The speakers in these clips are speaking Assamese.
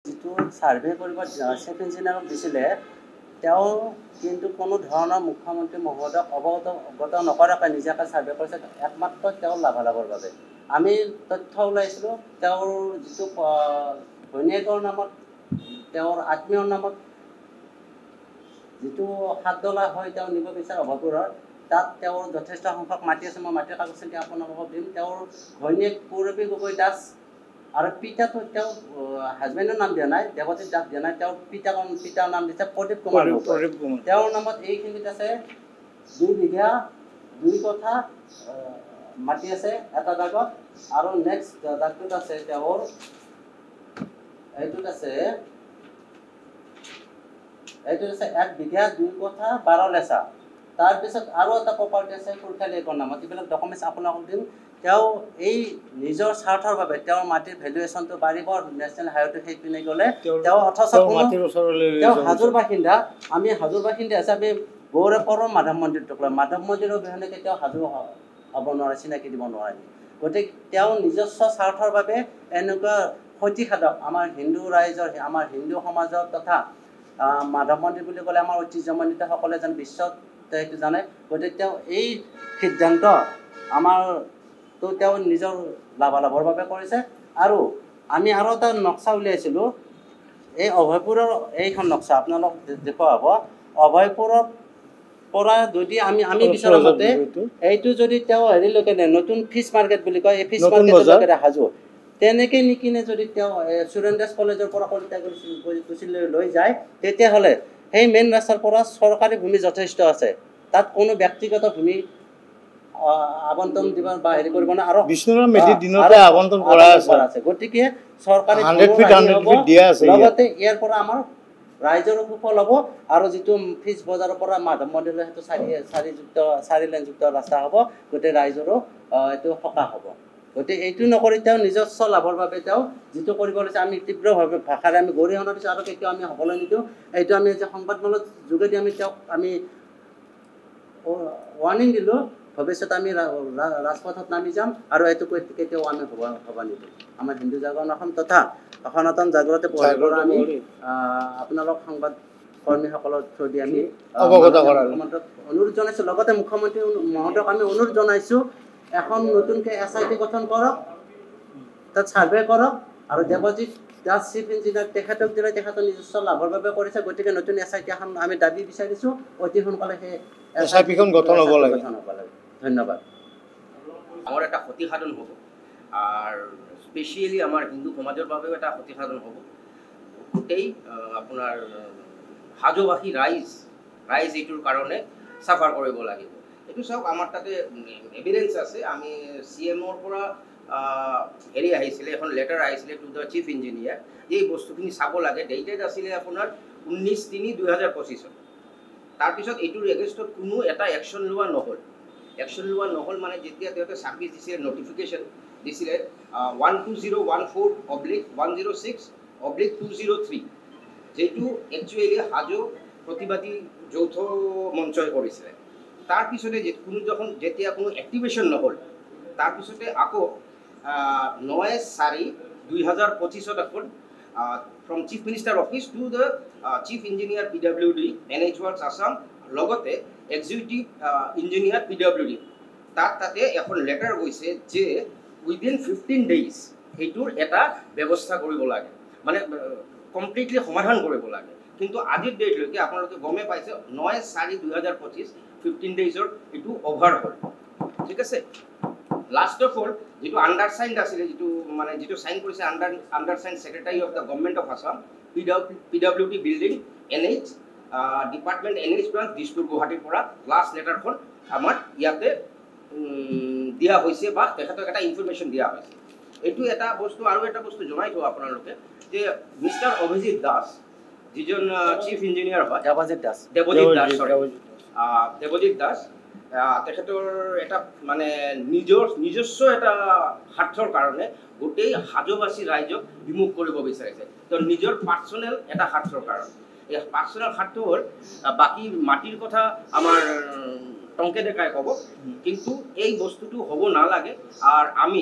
যিটো সাৰ্ভে কৰিব চিফ ইঞ্জিনিয়াৰক দিছিলে তেওঁ কিন্তু কোনো ধৰণৰ মুখ্যমন্ত্ৰী মহোদয়ক অৱগত নকৰাকৈ নিজাকৈ সাৰ্ভে কৰিছে একমাত্ৰ তেওঁৰ লাভালাভৰ বাবে। আমি তথ্য ওলাইছিলোঁ তেওঁৰ যিটো ঘৈণীয়েকৰ নামত তেওঁৰ আত্মীয়ৰ নামত যিটো সাতদলা হয় তেওঁ নিব বিচাৰে অভয়পুৰৰ তাত তেওঁৰ যথেষ্ট সংখ্যক মাটি আছে। মই মাটিৰ কাগজখিনি আপোনালোকক দিম। তেওঁৰ ঘৈণীয়েক পূৰবী গগৈ দাস আৰু পিতাটো তেওঁ হাজবেণ্ডৰ নাম দিয়া নাই, দেৱজিৎ দাস দিয়া নাই, তেওঁৰ পিতাৰ নাম দিছে প্ৰদীপ কুমাৰ গগৈ। তেওঁৰ নামত এইখিনিত আছে 2 বিঘা 2 কঠা মাটি আছে এটা দাগত। আৰু নেক্সট দাগটোত আছে তেওঁৰ এইটোত আছে 1 বিঘা 2 কঠা 12 লেচা। তাৰপিছত আৰু এটা প্ৰপাৰ্টি আছে খুৰখালীয়েকৰ নামত। এইবিলাক ডকুমেণ্টছ আপোনালোকক দিম। তেওঁ এই নিজৰ স্বাৰ্থৰ বাবে তেওঁৰ মাটিৰ ভেলুৱেশ্যনটো বাঢ়িব, নেশ্যনেল হাইৱেটো সেইপিনে গ'লে তেওঁ অথচ তেওঁ হাজোৰ বাসিন্দা। আমি হাজোৰ বাসিন্দা হিচাপে গৌৰৱ কৰোঁ মাধৱ মন্দিৰটোক লৈ। মাধৱ মন্দিৰৰ অবিহনে কেতিয়াও হাজো হ'ব নোৱাৰে, চিনাকি দিব নোৱাৰে। গতিকে তেওঁ নিজস্ব স্বাৰ্থৰ বাবে এনেকুৱা ক্ষতিসাধক আমাৰ হিন্দু ৰাইজৰ, আমাৰ হিন্দু সমাজৰ তথা মাধৱ মন্দিৰ বুলি ক'লে আমাৰ ঐতিহ্যমণ্ডিতসকলে যেন বিশ্বত সেইটো জানে। গতিকে তেওঁ এই সিদ্ধান্ত আমাৰতো তেওঁ নিজৰ লাভালাভৰ বাবে কৰিছে। আৰু আমি আৰু এটা নক্সা উলিয়াইছিলোঁ এই অভয়পুৰৰ এইখন নক্সা আপোনালোক দেখুওৱা হ'ব। অভয়পুৰৰ পৰা যদি আমি বিচৰা মতে এইটো যদি তেওঁ হেৰিলৈকে নতুন ফিছ মাৰ্কেট বুলি কয়, এই ফিছ মাৰ্কেটলৈকে সাজু তেনেকৈ নিকিনে যদি তেওঁ সুৰেন্দ্ৰ কলেজৰ পৰা কলিতা কুচিলৈ লৈ যায় তেতিয়াহ'লে সেই মেইন ৰাস্তাৰ পৰা চৰকাৰী ভূমি যথেষ্ট আছে। তাত কোনো ব্যক্তিগত ভূমি আবণ্টন দিব বা হেৰি কৰিব নাই। আৰু গতিকে চৰকাৰী লগতে ইয়াৰ পৰা আমাৰ ৰাইজৰো সুফল হ'ব। আৰু যিটো ফিজ বজাৰৰ পৰা মাধৱ মন্দিৰলৈ সেইটো 4 লেনযুক্ত ৰাস্তা হ'ব। গোটেই ৰাইজৰো এইটো সকাহ হ'ব। গতিকে এইটো নকৰি তেওঁ নিজস্ব লাভৰ বাবে তেওঁ যিটো কৰিব লৈছে আমি তীব্ৰভাৱে ভাষাৰে আমি গৰিহণা দিছোঁ আৰু কেতিয়াও আমি হ'বলৈ নিদিওঁ। এইটো আমি যে সংবাদমেলৰ যোগেদি আমি তেওঁক আমি ৱাৰ্ণিং দিলোঁ, ভৱিষ্যতে আমি ৰাজপথত নামি যাম আৰু এইটো কেতিয়াও আমি হ'ব নিদিওঁ। আমাৰ হিন্দু জাগৰণ অসম তথা সনাতন জাগ্ৰত পৰা আমি আপোনালোক সংবাদ কৰ্মীসকলৰ থ্ৰু দি আমি অনুৰোধ জনাইছোঁ। লগতে মুখ্যমন্ত্ৰী মহোদয়ক আমি অনুৰোধ জনাইছোঁ এখন নতুনকৈ SIT গঠন কৰক, তাত ছাৰ্ভে কৰক। আৰু দেৱজিৎ দাস চিফ ইঞ্জিনিয়াৰ তেখেতক দিলে তেখেতৰ নিজস্ব লাভৰ বাবে কৰিছে। গতিকে নতুন SIT এখন আমি দাবী বিচাৰিছোঁ অতি সোনকালে সেই SITখন গঠন হ'ব লাগে। ধন্যবাদ। আমাৰ এটা ক্ষতিসাধন হ'ব আৰু স্পেচিয়েলি আমাৰ হিন্দু সমাজৰ বাবেও এটা ক্ষতিসাধন হ'ব। গোটেই আপোনাৰ হাজোবাসী ৰাইজ এইটোৰ কাৰণে চাফাৰ কৰিব লাগিব। এইটো চাওক আমাৰ তাতে এভিডেঞ্চ আছে। আমি CMৰ পৰা হেৰি আহিছিলে, এখন লেটাৰ আহিছিলে টু দ্য চিফ ইঞ্জিনিয়াৰ। এই বস্তুখিনি চাব লাগে। ডেটেড আছিলে আপোনাৰ 19/3/2025। তাৰপিছত এইটোৰ এগেইনষ্টত কোনো এটা একশ্যন লোৱা নহ'ল। মানে যেতিয়া তেওঁতে ছাৰ্ভিচ দিছিলে, নটিফিকেশ্যন দিছিলে 12014/106/203, যিটো একচুৱেলি হাজো প্ৰতিবাদী যৌথ মঞ্চই কৰিছিলে। তাৰপিছতে যেতিয়া কোনো এক্টিভেশ্যন নহ'ল, তাৰপিছতে আকৌ 9/4/2025 এখন from chief minister office to the chief engineer PWD NH Works Assam, লগতে এক্সিকিউটিভ ইঞ্জিনিয়াৰ PWD তাতে এখন লেটাৰ গৈছে যে উইদিন 15 days সেইটোৰ এটা ব্যৱস্থা কৰিব লাগে, মানে কমপ্লিটলি সমাধান কৰিব লাগে। কিন্তু আজিৰ ডেটলৈকে আপোনালোকে গমে পাইছে 9/4/2025 15 daysৰ এইটো অভাৰ হ'ল। ঠিক আছে। লাষ্ট অফ অল যিটো আণ্ডাৰচাইণ্ড আছিলে, যিটো চাইন কৰিছে undersigned secretary of the government of Assam, PWD building NH department NH branch Dispur গুৱাহাটীৰ পৰা লাষ্ট লেটাৰখন আমাৰ ইয়াতে দিয়া হৈছে বা তেখেতক এটা ইনফৰমেশ্যন দিয়া হৈছে। এইটো এটা বস্তু। আৰু এটা বস্তু জনাই থওঁ আপোনালোকে যে মিষ্টাৰ অভিজিৎ দাস যিজন চিফ ইঞ্জিনিয়াৰ হয়, দেৱজিৎ দাস তেখেতৰ এটা মানে নিজস্ব এটা স্বাৰ্থৰ কাৰণে গোটেই হাজোবাসী ৰাইজক বিমুখ কৰিব বিচাৰিছে। তেওঁ নিজৰ পাৰ্চনেল এটা স্বাৰ্থৰ কাৰণে। এই পাৰ্চনেল স্বাৰ্থ হ'ল বাকী মাটিৰ কথা আমাৰ টংকে ডেকাই ক'ব, কিন্তু এই বস্তুটো হ'ব নালাগে। আৰু আমি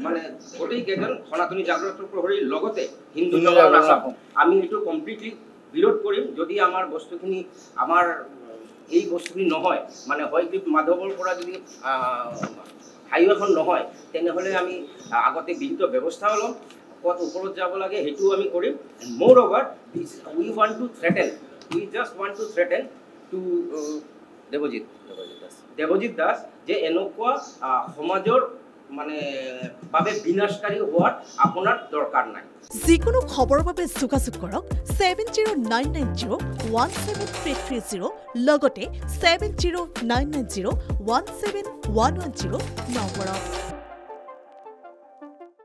মানে গোটেইকেইজন সনাতনী জাগ্ৰত প্ৰহৰীৰ লগতে হিন্দু জগতৰ আছাম আমি এইটো কমপ্লিটলি বিৰোধ কৰিম যদি আমাৰ বস্তুখিনি আমাৰ এই বস্তুখিনি নহয় মানে হয় কি মাধৱৰ পৰা যদি হাইৱেখন নহয় তেনেহ'লে আমি আগতে বিহিত ব্যৱস্থা ল'ম ক'ত ওপৰত যাব লাগে সেইটোও আমি কৰিম মোৰ over we want to threaten we just want to threaten to Debajit Das যে এনেকুৱা সমাজৰ মানে বাবে বিনাশকাৰী হোৱাৰ আপোনাৰ দৰকাৰ নাই যিকোনো খবৰৰ বাবে যোগাযোগ কৰক 7099017330 লগতে 7099017110 নম্বৰত